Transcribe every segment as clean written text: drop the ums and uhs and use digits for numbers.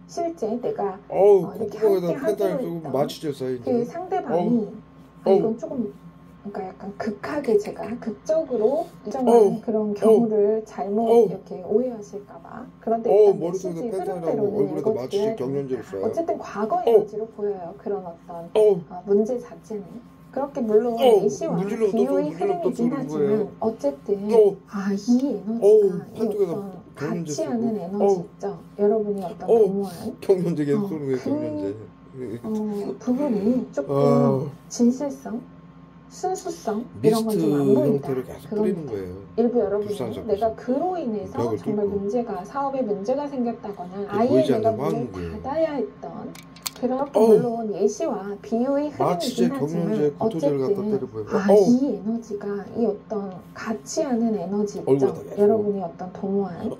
실제 내가 이렇게 콧구멍에다 함께 펜타닐 하기로 쏘고 했던 마취제 쌓이지. 그 상대방이 이건 조금 그러니까 약간 극하게 제가 극적으로 일정한 그런 경우를 잘못 이렇게 오해하실까봐. 그런데 일단 메시지 흐름대로는 읽어드려야 되니까. 어쨌든 과거 에너지로 보여요. 그런 어떤 문제 자체는. 그렇게 물론 A씨와 B의 흐름이긴 하지만 어쨌든 이 에너지가 이 어떤 같이 하는 에너지 있죠. 여러분이 어떤 도모한 경련제 계속 쏘는 거예요. 경련제. 부분이 조금 진실성, 순수성 이런 건 좀 안 보인다. 그겁니다. 일부 여러분은 내가 그로 인해서 정말 문제가 사업에 문제가 생겼다거나 아예 내가 문을 닫아야 했던 그렇게 물론 예시와 비유의 흐름이긴 하지만 어쨌든 이 에너지가 이 어떤 같이 하는 에너지 있죠. 여러분이 어떤 도모한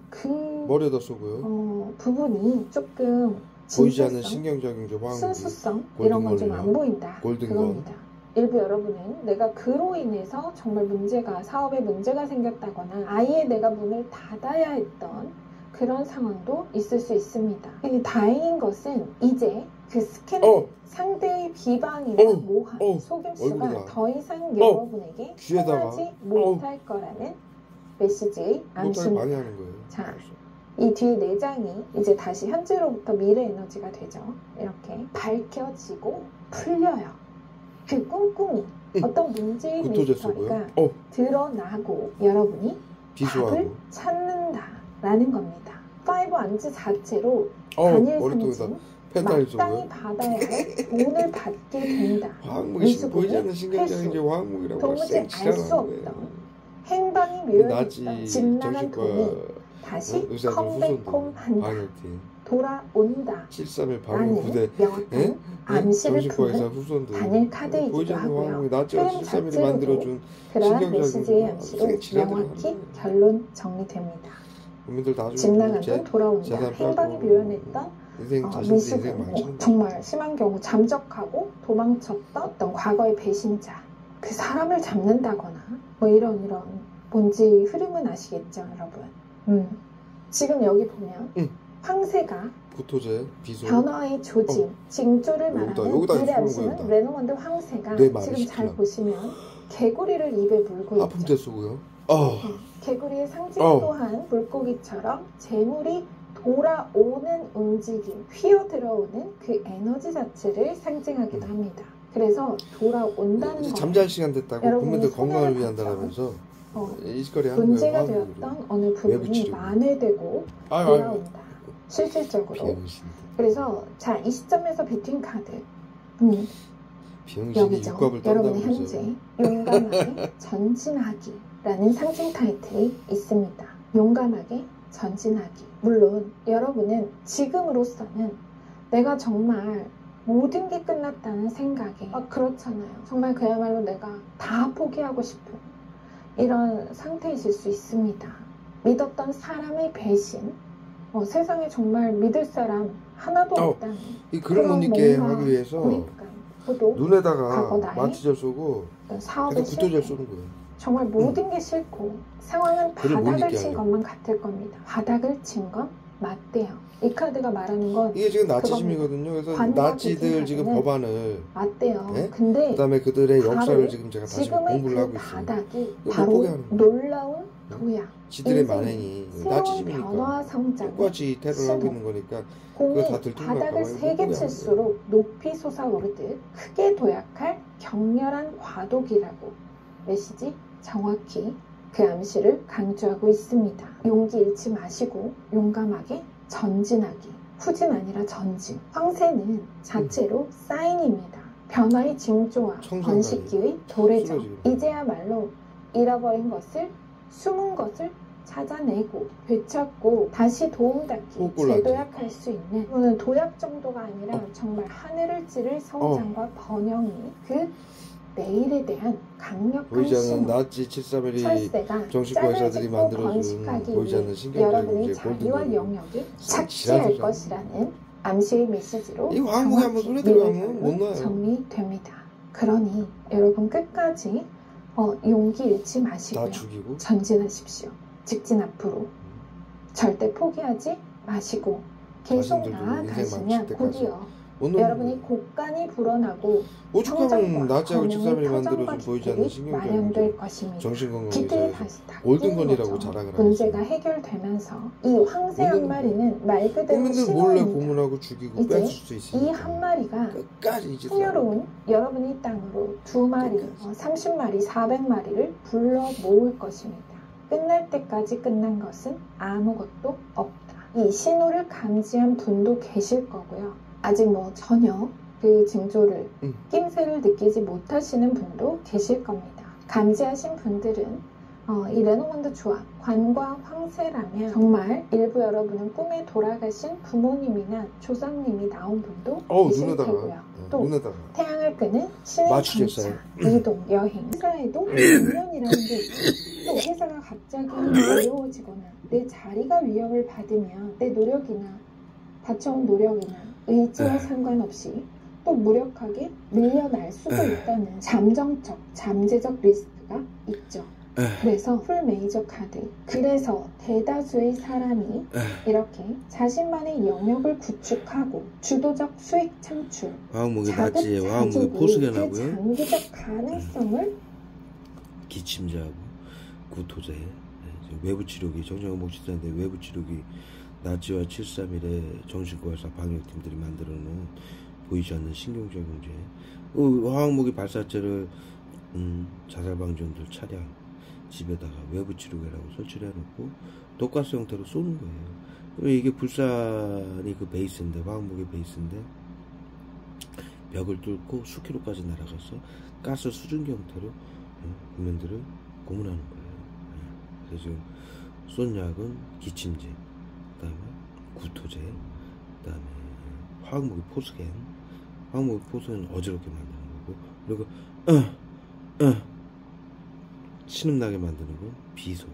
그 머리에다 쏘고요. 부분이 조금 보이지 않는 신경작용제 화학무기, 순수성 이런 건 좀 안 보인다. 그겁니다. 일부 여러분은 내가 그로 인해서 정말 문제가 사업에 문제가 생겼다거나 아예 내가 문을 닫아야 했던 그런 상황도 있을 수 있습니다. 다행인 것은 이제 그 스캔 상대의 비방이나 모함, 속임수가 더 이상 여러분에게 통하지 못할 거라는 메시지의 암시입니다. 자, 이 뒤에 4장이 이제 다시 현재로부터 미래 에너지가 되죠. 이렇게 밝혀지고 풀려요. 그 꿍꿍이 어떤 문제의 미스터리가 드러나고 여러분이 답을 찾는다라는 겁니다. 5 안지 자체로 단일 상징 마땅히 받아야 할 돈을 받게 된다. 미수금의 회수, 도무지 알 수 없던 행방이 묘연했던 집나간 돈이 다시 컴백홈 한다. 돌아온다. 731 라는 명확한 암시를 품은 단일 카드이기도 하고요. 흐름 자체로도 그러한 메시지의 암시로 명확히 결론 정리됩니다. 집 나간 돈 돌아온다. 행방이 묘연했던 미수금, 정말 심한 경우 잠적하고 도망쳤던 어떤 과거의 배신자, 그 사람을 잡는다거나 뭐 이런 뭔지 흐름은 아시겠죠, 여러분? 지금 여기 보면 황새가 구토제, 비소, 변화의 조짐, 징조를 말하는 미래 암시는 레노먼드 황새가 지금 잘 보시면 개구리를 입에 물고 있죠. 개구리의 상징 또한 물고기처럼 재물이 돌아오는 움직임, 휘어들어오는 그 에너지 자체를 상징하기도 합니다. 그래서 돌아온다는 건 잠잘 시간 됐다고 국민들 건강을 위한다라면서 문제가 되었던 어느 부분이 만회되고 돌아온다. 실질적으로. 그래서 자, 이 시점에서 비트윈 카드 여기죠. 여러분의 현재 용감하게 전진하기라는 상징 타이틀이 있습니다. 용감하게 전진하기. 물론 여러분은 지금으로서는 내가 정말 모든 게 끝났다는 생각에 그렇잖아요. 정말 그야말로 내가 다 포기하고 싶은 이런 상태이실 수 있습니다. 믿었던 사람의 배신, 세상에 정말 믿을 사람 하나도 없다는 이 글을 못 읽게 하기 위해서 눈에다가 마취제를 쏘고 계속 구토제를 쏘는 거예요. 정말 모든 게 싫고 상황은 바닥을 친 것만 같을 겁니다. 바닥을 친 건 맞대요. 이 카드가 말하는 건 이게 지금 나치즘이거든요. 그래서 나치들 지금 법안을 맞대요. 네? 근데 그다음에 그들의 역사를 지금 제가 다시 공부를 하고 있어요. 바닥이 바로 놀라운 도약, 지들의 만행이 나치즘이니까 변화 성장, 똑같이 테러를 하고 있는 거니까 공이 바닥을 세게 칠수록 높이 솟아오르듯 크게 도약할 격렬한 과도기라고 메시지 정확히 그 암시를 강조하고 있습니다. 용기 잃지 마시고 용감하게 전진하기. 후진 아니라 전진. 황새는 자체로 사인입니다. 변화의 징조와 번식기의 도래죠. 이제야말로 잃어버린 것을, 숨은 것을 찾아내고 되찾고 다시 도움닫기, 재도약할 수 있는, 이거는 도약 정도가 아니라 정말 하늘을 찌를 성장과 번영이 그 내일에 대한 강력한 신호, 나치 731이 철새가 정신과 의사들이 만들어준 보이지 않는 여러분의 자유와 영역이 착취할 것이라는 암시의 메시지로 이 화학무기 한번 손에 들어가면 못 놔요. 정리됩니다. 그러니 여러분 끝까지 용기 잃지 마시고요. 전진하십시오. 직진 앞으로. 절대 포기하지 마시고 계속 나아가시면 곧이요 여러분이 곡간이 불어나고 오죽하면 나치하고 칠삼일이 만들어준 보이지 않는 마련될 것입니다. 정신건강에서 골든건이라고 자랑을 하고 문제가 해결되면서 이 황새 한 마리는 말 그대로 몰래 고문하고 죽이고 뺏을 수 있으니까 이 한 마리가 끝까지 이제 풍요로운 여러분이 땅으로 2마리, 30마리, 400마리를 불러 모을 것입니다. 끝날 때까지 끝난 것은 아무것도 없다. 이 신호를 감지한 분도 계실 거고요. 아직 전혀 그 징조를 낌새를 느끼지 못하시는 분도 계실 겁니다. 감지하신 분들은 이 레노먼드 조합 관과 황새라면 정말 일부 여러분은 꿈에 돌아가신 부모님이나 조상님이 나온 분도 계실 테고요. 또 태양을 끄는 신의 전차, 이동, 여행, 회사에도 인연이라는 게 있고 또 회사가 갑자기 어려워지거나 내 자리가 위협을 받으면 내 노력이나 다쳐온 노력이나 의지와 상관없이 또 무력하게 밀려날 수도 있다는 잠정적, 잠재적 리스크가 있죠. 그래서 풀 메이저 카드, 그래서 대다수의 사람이 이렇게 자신만의 영역을 구축하고 주도적 수익 창출, 자급자족이 그 장기적 가능성을 기침제하고 구토제, 외부 치료기, 정신건강 복지센터 외부 치료기 나치와 731의 정신과의사 방역팀들이 만들어놓은 보이지 않는 신경작용제, 화학무기 발사체를 자살방지원들 차량 집에다가 외부 치료기라고 설치를 해놓고 독가스 형태로 쏘는 거예요. 이게 불산이 그 베이스인데, 화학무기 베이스인데 벽을 뚫고 수키로까지 날아가서 가스 수증기 형태로 국민들을 고문하는 거예요. 그래서 지금 쏜 약은 기침제, 그 다음에 구토제, 그 다음에 화학무기 포스겐, 화학무기 포스겐은 어지럽게 만드는 거고, 그리고 신음나게 만드는 건 비소,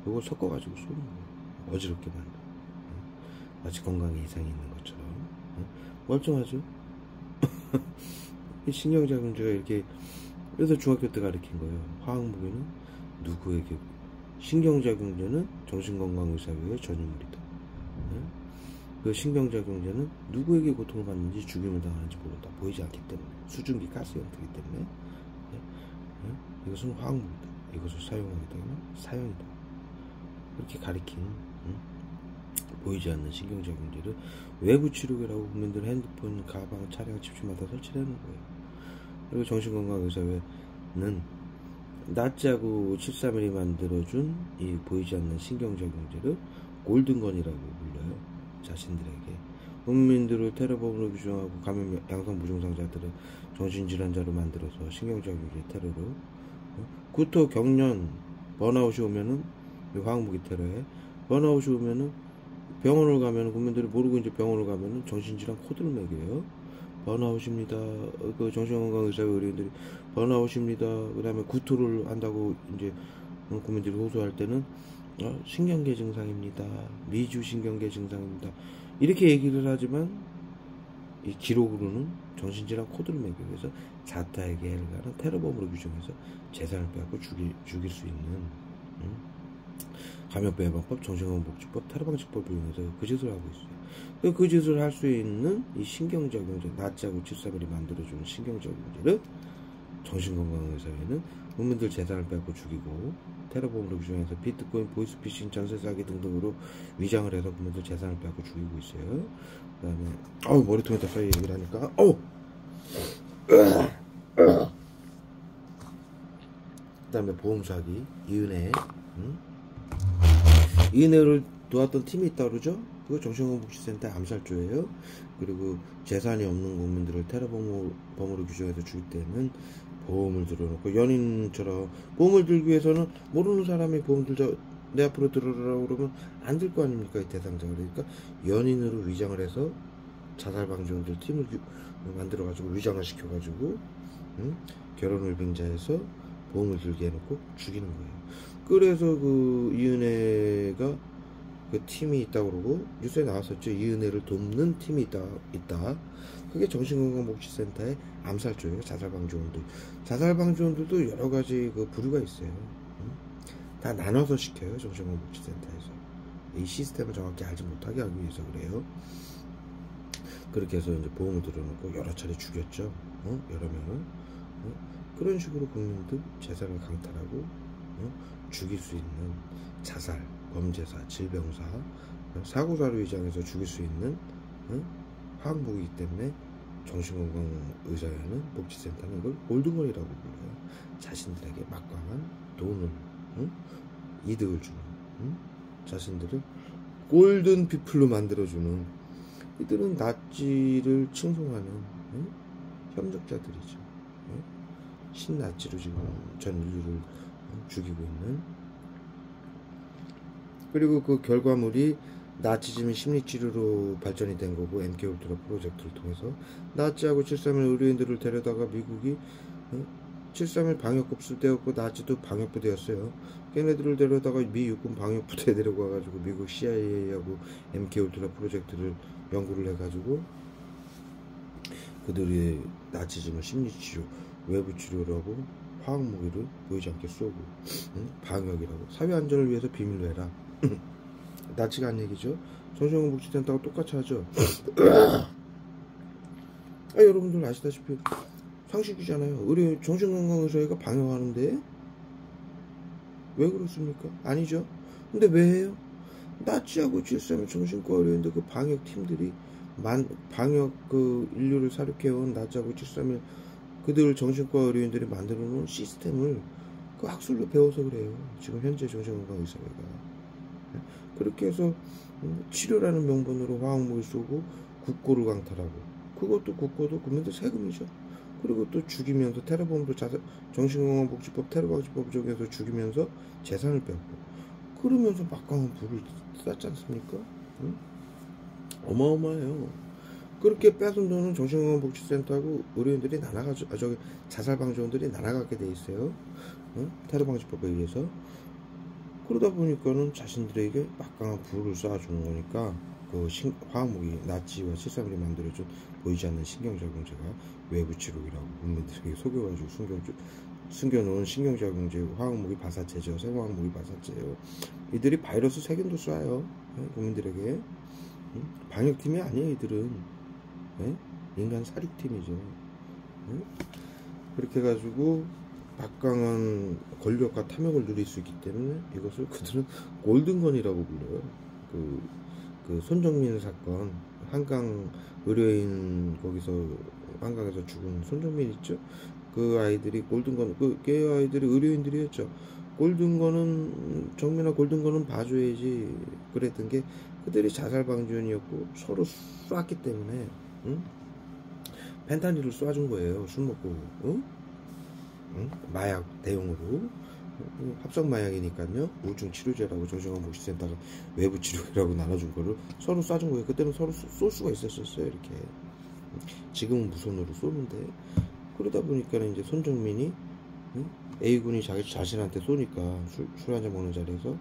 이걸 섞어가지고 쏘는 거예요. 어지럽게 만드는 마치 건강에 이상이 있는 것처럼. 멀쩡하죠? 이 신경작용제가 이렇게, 그래서 중학교 때 가르친 거예요. 화학무기는 누구에게, 신경작용제는 정신건강의사회의 전유물이다. 그 신경작용제는 누구에게 고통을 받는지 죽임을 당하는지 모른다. 보이지 않기 때문에, 수증기 가스 형태이기 때문에 이것은 화학무기다. 이것을 사용하게 되면 사형이다. 그렇게 가리킨 보이지 않는 신경작용제를 외부 치료기라고 국민들 핸드폰, 가방, 차량, 집주마다 설치를 해놓은 거예요. 그리고 정신건강의사회는 나치하고 731이 만들어준 이 보이지 않는 신경작용제를 골든건이라고 불러요. 자신들에게. 국민들을 테러범으로 규정하고 감염 양성 무증상자들을 정신질환자로 만들어서 신경작용제 테러로, 구토, 경련, 번아웃이 오면은 화학무기 테러에, 번아웃이 오면은 병원을 가면 국민들이 모르고 이제 병원을 가면은 정신질환 코드를 매겨요. 번아웃입니다. 그 정신건강의사회 의료인들이 번아웃입니다. 그 다음에 구토를 한다고 이제 국민들이 호소할 때는 신경계 증상입니다. 미주 신경계 증상입니다. 이렇게 얘기를 하지만 이 기록으로는 정신질환 코드를 매겨, 그래서 자타에게 해를 가는 테러범으로 규정해서 재산을 빼앗고 죽일 수 있는 감염병 예방법, 정신건강복지법, 테러방지법을 이용해서 그 짓을 하고 있어요. 그 짓을 할 수 있는 이 신경작용제, 나치하고 731이 만들어주는 신경작용제를 정신건강의사회는 국민들 재산을 빼앗고 죽이고 테러범으로 규정해서 비트코인, 보이스피싱, 전세사기 등등으로 위장을 해서 국민들 재산을 빼앗고 죽이고 있어요. 그 다음에 머리통에다 써야 얘기를 하니까 그 다음에 보험사기, 이은혜, 이은혜를 도왔던 팀이 있다 그러죠. 그거 정신건강복지센터 암살조예요. 그리고 재산이 없는 국민들을 테러범으로 규정해서 죽일 때는 보험을 들어놓고, 연인처럼 보험을 들기 위해서는 모르는 사람이 보험 들자, 내 앞으로 들어오라고 그러면 안 들 거 아닙니까, 이 대상자가. 그러니까 연인으로 위장을 해서 자살방지원들 팀을 만들어가지고 위장을 시켜가지고 결혼을 빙자해서 보험을 들게 해놓고 죽이는 거예요. 그래서 그 이은혜가 그 팀이 있다고 그러고 뉴스에 나왔었죠. 이은혜를 돕는 팀이 있다. 그게 정신건강복지센터의 암살조예요. 자살방지원들. 자살방지원들도 여러가지 그 부류가 있어요. 다 나눠서 시켜요. 정신건강복지센터에서. 이 시스템을 정확히 알지 못하게 하기 위해서 그래요. 그렇게 해서 이제 보험을 들어놓고 여러 차례 죽였죠. 여러 명을. 그런 식으로 국민들 재산을 강탈하고 죽일 수 있는 자살, 범죄사, 질병사, 사고사로 위장해서 죽일 수 있는 화학무기이기 때문에 정신건강의사회는 복지센터는 이걸 골든건이라고 불러요. 자신들에게 막강한 돈을 이득을 주는 자신들을 골든 피플로 만들어주는 이들은 나치를 칭송하는 협력자들이죠. 신나치로 지금 전 인류를 죽이고 있는. 그리고 그 결과물이 나치즘이 심리치료로 발전이 된 거고, MK울트라 프로젝트를 통해서 나치하고 731 의료인들을 데려다가 미국이 731 방역급 쓸데없고 나치도 방역부대였어요. 걔네들을 데려다가 미 육군 방역부대에 데려가가지고 미국 CIA하고 MK울트라 프로젝트를 연구를 해가지고 그들이 나치즘을 심리치료, 외부치료라고 화학무기를 보이지 않게 쏘고 방역이라고 사회안전을 위해서 비밀로 해라. 나치가 한 얘기죠. 정신건강복지센터가 똑같이 하죠. 여러분들 아시다시피 상식이잖아요. 의료 정신건강의사회가 방역하는데 왜 그렇습니까? 아니죠. 근데 왜 해요? 나치하고 731 정신과 의료인들 그 방역팀들이 방역 그 인류를 사륙해온 나치하고 731 그들 정신과 의료인들이 만들어 놓은 시스템을 그 학술로 배워서 그래요. 지금 현재 정신건강의사회가 그렇게 해서 치료라는 명분으로 화학무기 쏘고 국고를 강탈하고, 그것도 국고도 국민들 세금이죠. 그리고 또 죽이면서 테러범도 정신건강복지법 테러방지법 적용해서 죽이면서 재산을 뺏고, 그러면서 막강한 부를 쐈지 않습니까? 어마어마해요. 그렇게 뺏은 돈은 정신건강복지센터하고 의료인들이 나눠가지고 자살방지원들이 나눠가게 돼 있어요. 테러방지법에 의해서. 그러다 보니까는 자신들에게 막강한 부를 쏴주는 거니까 그 화학무기 나치와 731이 만들어준 보이지 않는 신경작용제가 외부치료기라고 국민들에게 속여가지고 숨겨놓은 신경작용제 화학무기 발사체죠. 생화학무기 발사체예요. 이들이 바이러스 세균도 쏴요. 국민들에게. 방역팀이 아니에요. 이들은 인간 사륙팀이죠. 그렇게 해가지고 막강한 권력과 탐욕을 누릴 수 있기 때문에 이것을 그들은 골든건이라고 불러요. 그 손정민 사건, 한강 의료인 거기서 한강에서 죽은 손정민 있죠? 그 아이들이 골든건, 그 아이들이 의료인들이었죠. 골든건은 정민아 골든건은 봐줘야지 그랬던 게 그들이 자살방지원이었고 서로 쐈기 때문에 펜타닐을 쏴준 거예요. 술 먹고 마약 대용으로 합성 마약이니까요. 우울증 치료제라고 정신건강복지센터가 외부 치료라고 나눠준 거를 서로 쏴준 거예요. 그때는 서로 쏠 수가 있었어요. 이렇게. 지금은 무선으로 쏘는데, 그러다 보니까 이제 손정민이 A군이 자신한테 쏘니까 술 한잔 먹는 자리에서,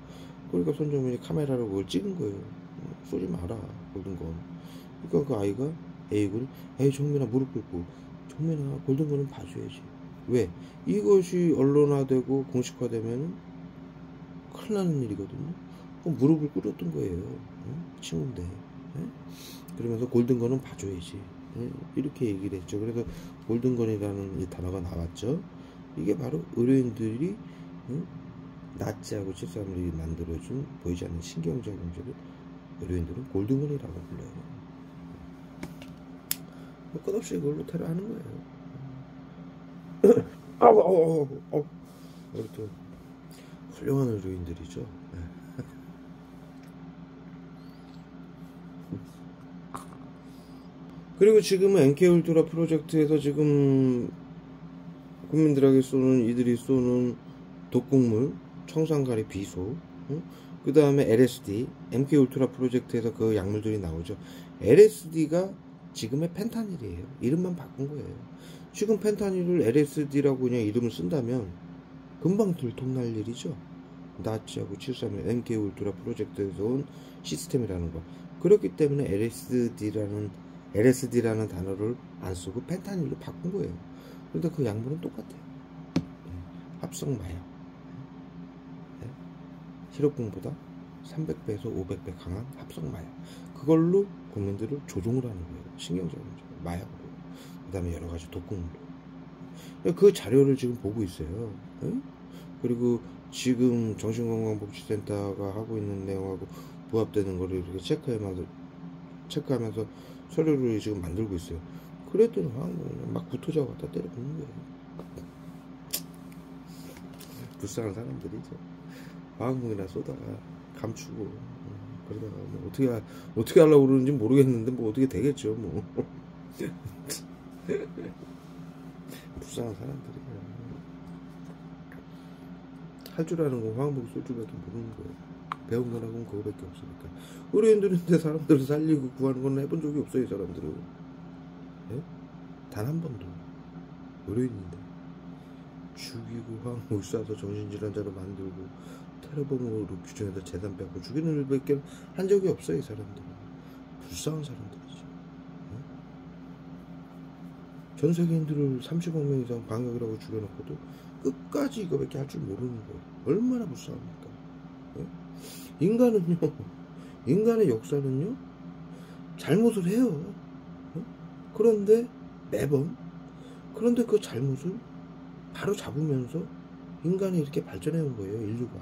그러니까 손정민이 카메라로 그걸 찍은 거예요. 쏘지 마라 골든건. 그러니까 그 아이가 A군이 에이 정민아 무릎 꿇고, 정민아 골든건은 봐줘야지. 왜? 이것이 언론화되고 공식화되면 큰일 나는 일이거든요. 무릎을 꿇었던 거예요. 친구인데. 그러면서 골든건은 봐줘야지. 이렇게 얘기를 했죠. 그래서 골든건이라는 이 단어가 나왔죠. 이게 바로 의료인들이 나치하고 731이 만들어준 보이지 않는 신경작용제를 의료인들은 골든건이라고 불러요. 끝없이 이걸로 테러하는 거예요. 이렇게 훌륭한 의료인들이죠. 그리고 지금은 MK울트라 프로젝트에서 지금 국민들에게 이들이 쏘는 독극물, 청산가리 비소, 그 다음에 LSD, MK울트라 프로젝트에서 그 약물들이 나오죠. LSD가 지금의 펜타닐이에요. 이름만 바꾼 거예요. 지금 펜타닐을 LSD라고 그냥 이름을 쓴다면 금방 들통날 일이죠. 나치하고 731 MK울트라 프로젝트에서 온 시스템이라는 거. 그렇기 때문에 LSD라는 단어를 안 쓰고 펜타닐로 바꾼 거예요. 그런데 그 약물은 똑같아요. 합성 마약. 실업군보다 300배에서 500배 강한 합성 마약. 그걸로 국민들을 조종을 하는 거예요. 신경자극제, 마약으로. 그 다음에 여러 가지 독극물로. 그 자료를 지금 보고 있어요. 응? 그리고 지금 정신건강복지센터가 하고 있는 내용하고 부합되는 거를 이렇게 체크하면서 서류를 지금 만들고 있어요. 그랬더니 막 구토자가 갖다 때려부는 거예요. 불쌍한 사람들이죠. 화학무기나 쏘다가 감추고 그러다가 뭐 어떻게 하려고 그러는지 모르겠는데 뭐 어떻게 되겠죠 뭐. 불쌍한 사람들이에요. 할 줄 아는 건 화학무기 쏠 줄밖에 모르는 거예요. 배운 거라고는 그거밖에 없으니까. 의료인들인데 사람들을 살리고 구하는 건 해본 적이 없어요. 사람들은. 예? 단 한 번도. 의료인인데 죽이고 화학무기 쏴서 정신질환자로 만들고 테러범으로 규정해서 재산 뺏고 죽이는 일밖에 한 적이 없어요. 이 사람들은. 불쌍한 사람들이죠. 예? 전 세계인들을 30억 명 이상 방역이라고 죽여놓고도 끝까지 이거밖에 할 줄 모르는 거예요. 얼마나 불쌍합니까? 예? 인간의 역사는요, 잘못을 해요. 그런데 그런데 그 잘못을 바로 잡으면서 인간이 이렇게 발전해 온 거예요, 인류가.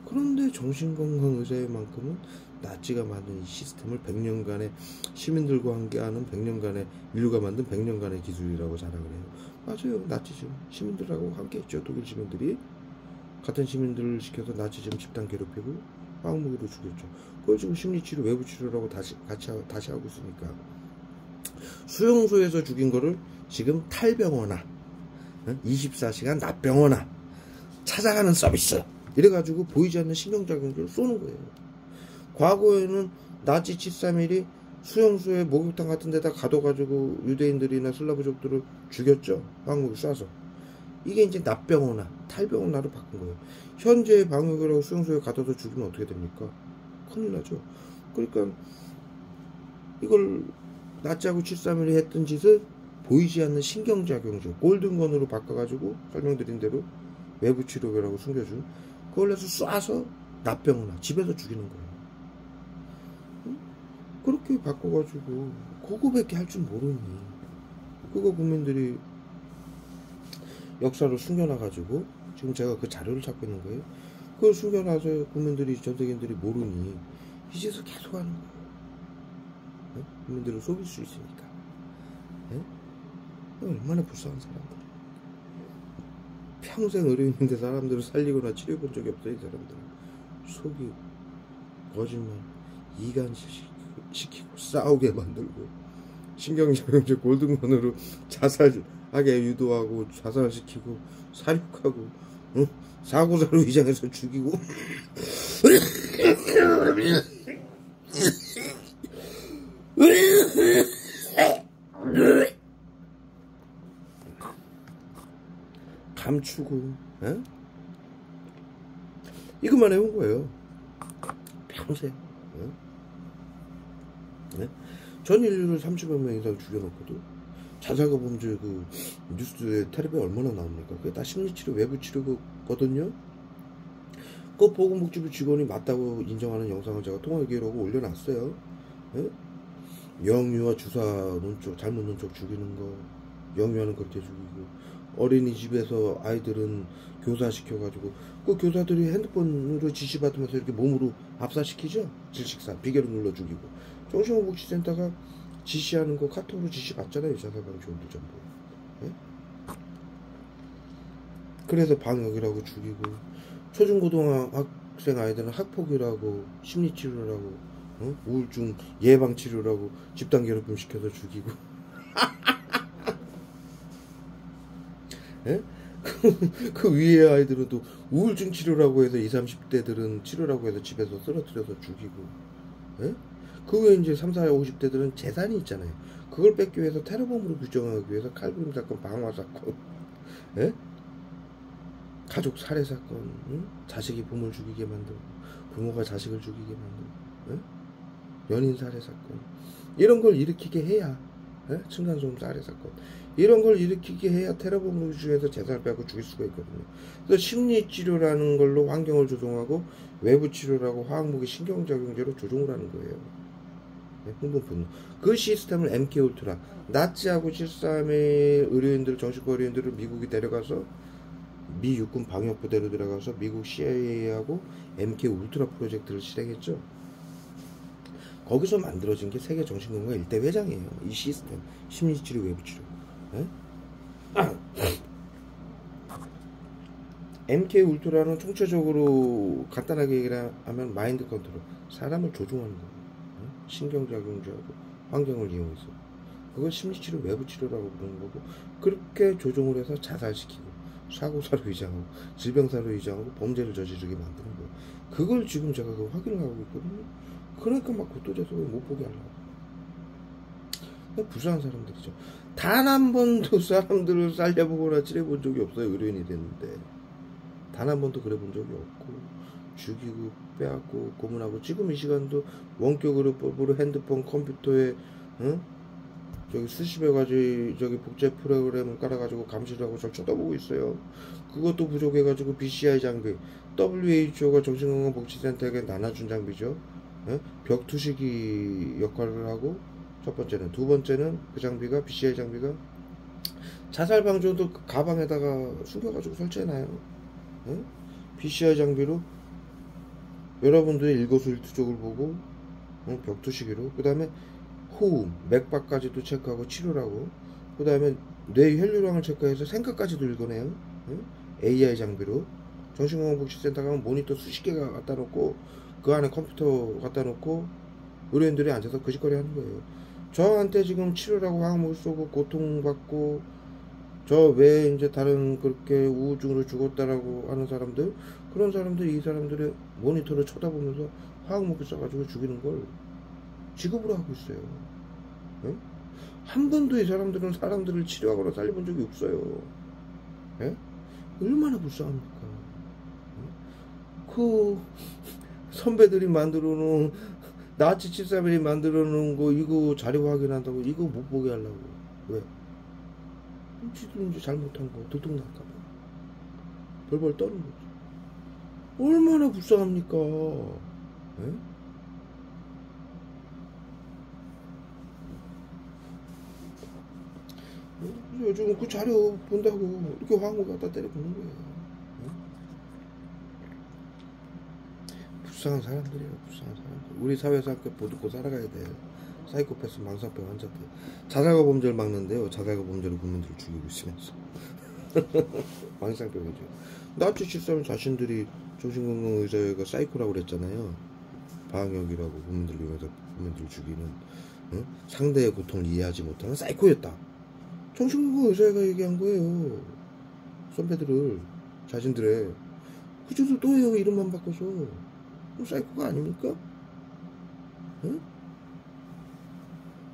그런데 정신건강의사회만큼은 나치가 만든 이 시스템을 100년간의 시민들과 함께하는 100년간의 인류가 만든 100년간의 기술이라고 자랑을 해요. 맞아요. 나치즘 시민들하고 함께 했죠. 독일 시민들이 같은 시민들을 시켜서 나치즘 집단 괴롭히고 화학무기로 죽였죠. 그걸 지금 심리치료 외부치료라고 다시 하고 있으니까 수용소에서 죽인 거를 지금 탈병원아 24시간 납병원아 찾아가는 서비스 이래가지고 보이지 않는 신경작용제를 쏘는 거예요. 과거에는 나치 731이 수용소에 목욕탕 같은 데다 가둬가지고 유대인들이나 슬라브족들을 죽였죠. 화학무기 쏴서. 이게 이제 납병원화, 탈병원화로 바꾼 거예요. 현재 방역이라고 수용소에 가둬서 죽이면 어떻게 됩니까? 큰일 나죠. 그러니까 이걸 나치하고 731이 했던 짓을 보이지 않는 신경작용제, 골든건으로 바꿔가지고 설명드린 대로 외부치료라고 숨겨준 그걸 해서 쏴서 납병원화, 집에서 죽이는 거예요. 그렇게 바꿔가지고 그거밖에 할 줄 모르니 그거 국민들이 역사를 숨겨놔가지고 지금 제가 그 자료를 찾고 있는 거예요. 그걸 숨겨놔서 국민들이 전세계인들이 모르니 이 짓을 계속 하는 거예요. 네? 국민들을 속일 수 있으니까. 네? 얼마나 불쌍한 사람들. 평생 의료인인데 사람들을 살리거나 치료해본 적이 없어요. 이 사람들은 속이고 거짓말 이간시키고 싸우게 만들고 신경작용제 골든건으로 자살하게 유도하고 자살시키고 사륙하고 사고사로 위장해서 죽이고 감추고 에? 이것만 해온 거예요. 평생. 네? 전 인류를 30여 명 이상 죽여놓고도 자살과 범죄 그 뉴스에 텔레비에 얼마나 나옵니까? 그게 다 심리치료 외부치료거든요. 그 보건복지부 직원이 맞다고 인정하는 영상을 제가 통화 기록으로 올려놨어요. 네? 영유아 주사 잘못 놓은 쪽 죽이는 거, 영유아는 그렇게 죽이고, 어린이집에서 아이들은 교사시켜가지고 그 교사들이 핸드폰으로 지시받으면서 이렇게 몸으로 압사시키죠. 질식사 비계로 눌러 죽이고, 정신건강복지센터가 지시하는 거 카톡으로 지시받잖아요. 자살방지원도 전부. 네? 그래서 방역이라고 죽이고, 초중고등학생 아이들은 학폭이라고 심리치료라고 우울증 예방치료라고 집단괴롭힘 시켜서 죽이고 예? 그 위에 아이들은 또 우울증 치료라고 해서 20, 30대들은 치료라고 해서 집에서 쓰러뜨려서 죽이고 예? 그 외에 이제 30, 50대들은 재산이 있잖아요. 그걸 뺏기 위해서 테러범으로 규정하기 위해서 칼부림 사건, 방화 사건 예? 가족 살해 사건, 응? 자식이 부모를 죽이게 만들고 부모가 자식을 죽이게 만들고 응? 연인 살해 사건 이런 걸 일으키게 해야 층간소음 살해 사건 이런 걸 일으키게 해야 테러범 중에서 재산을 빼고 죽일 수가 있거든요. 그래서 심리치료라는 걸로 환경을 조종하고 외부치료라고 화학무기 신경작용제로 조종을 하는 거예요. 흥분분노. 그 시스템을 MK울트라 나치하고 73의 의료인들, 정신과 의료인들을 미국이 데려가서 미 육군 방역부대로 들어가서 미국 CIA하고 MK울트라 프로젝트를 실행했죠. 거기서 만들어진 게 세계 정신건강 1대 회장이에요. 이 시스템, 심리치료, 외부치료. MK울트라는 총체적으로 간단하게 얘기를 하면 마인드 컨트롤, 사람을 조종하는 거예요. 신경작용제하고 환경을 이용해서. 그걸 심리치료, 외부치료라고 부르는 거고, 그렇게 조종을 해서 자살시키고 사고사로 위장하고 질병사로 위장하고 범죄를 저지르게 만드는 거예요. 그걸 지금 제가 그 확인을 하고 있거든요. 그러니까 막 구토제서 못 보게 하려고. 불쌍한 사람들이죠. 단 한 번도 사람들을 살려보거나 찌려본 적이 없어요. 의료인이 됐는데 단 한 번도 그래 본 적이 없고, 죽이고 빼앗고 고문하고, 지금 이 시간도 원격으로 법으로 핸드폰 컴퓨터에 저기 수십여 가지 저기 복제 프로그램을 깔아가지고 감시를 하고 저 쳐다보고 있어요. 그것도 부족해가지고 BCI 장비, WHO가 정신건강복지센터에게 나눠준 장비죠. 벽투시기 역할을 하고, 첫 번째는. 두 번째는 그 장비가, BCI 장비가 자살 방지도 그 가방에다가 숨겨가지고 설치해놔요. BCI 장비로 여러분들의 일거수일투족을 보고, 벽투시기로, 그 다음에 호흡, 맥박까지도 체크하고 치료를 하고, 그 다음에 뇌 혈류량을 체크해서 생각까지도 읽어내요. AI 장비로. 정신건강복지센터 가면 모니터 수십 개가 갖다 놓고, 그 안에 컴퓨터 갖다 놓고 의료인들이 앉아서 그 짓거리 하는 거예요. 저한테 지금 치료라고 화학물 쏘고 고통받고, 저 외에 이제 다른 그렇게 우울증으로 죽었다라고 하는 사람들, 그런 사람들이 이 사람들의 모니터를 쳐다보면서 화학무기 쏴가지고 죽이는 걸 직업으로 하고 있어요. 한 번도 이 사람들은 사람들을 치료하거나 살려본 적이 없어요. 얼마나 불쌍합니까? 그 선배들이 만들어 놓은, 나치 73이 만들어 놓은 거 이거 자료 확인한다고 이거 못 보게 하려고. 왜? 지도 이제 잘못한 거 들통날까봐 벌벌 떠는 거지. 얼마나 불쌍합니까? 요즘 그 자료 본다고 이렇게 화학무기 갖다 때려보는 거예요. 불쌍한 사람들이에요. 불쌍한 사람들. 우리 사회에서 함께 보듬고 살아가야 돼. 사이코패스, 망상병 환자들. 자살과 범죄를 막는데요. 자살과 범죄로 국민들을 죽이고 있으면서. 망상병이죠. 나치 73은 자신들이 정신건강의사회가 사이코라고 그랬잖아요. 방역이라고 국민들을 위해서 국민들을 죽이는, 상대의 고통을 이해하지 못하는 사이코였다. 정신건강의사회가 얘기한 거예요. 선배들을, 자신들의. 그저도 또 해요. 이름만 바꿔서. 사이코가 아닙니까?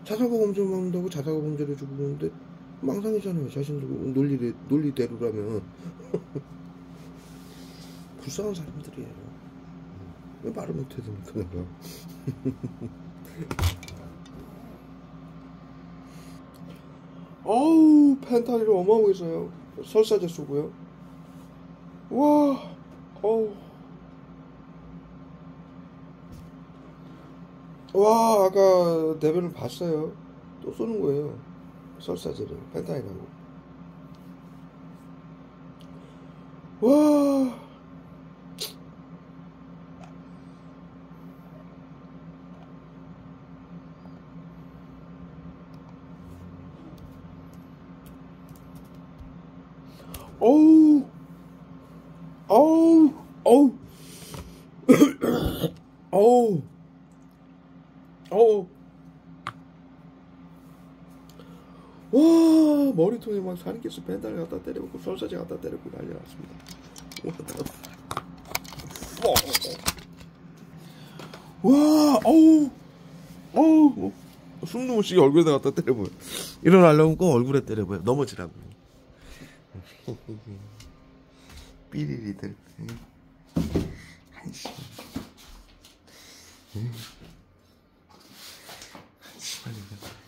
자살과 범죄를 막는다고 자살과 범죄를 죽이는데 망상이잖아요. 자신들 논리대로라면. 불쌍한 사람들이에요. 왜 말을 못해야 됩니까, 내가? 어우, 펜타닐을 어마어마하게 써요. 설사제 쏘고요. 와, 어우. 와, 아까 대변을 봤어요. 또 쏘는 거예요. 설사제를, 펜타닐하고. 와. 어우. 어우. 어우. 어우. 와, 머리통에 막 살인캐스 펜타닐 갖다 때려놓고 설사제 갖다 때려놓고 난리 났습니다. 와, 어우, 숨도 못 쉬게 얼굴에다 갖다 때려보여. 일어나려면 꼭 얼굴에 때려보여. 넘어지라고. 삐리리들. 한심. 한심하네.